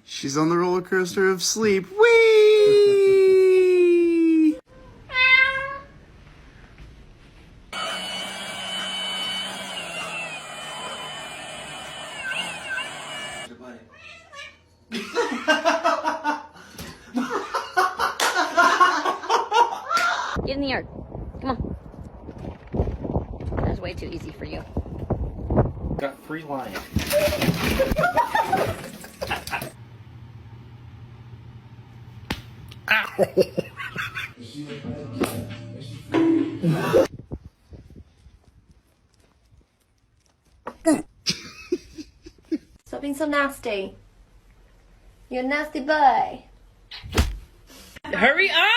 She's on the roller coaster of sleep. Whee! Get in the yard. Come on. That was way too easy for you. Got 3 lions. Stop being so nasty. You're a nasty boy. Hurry up!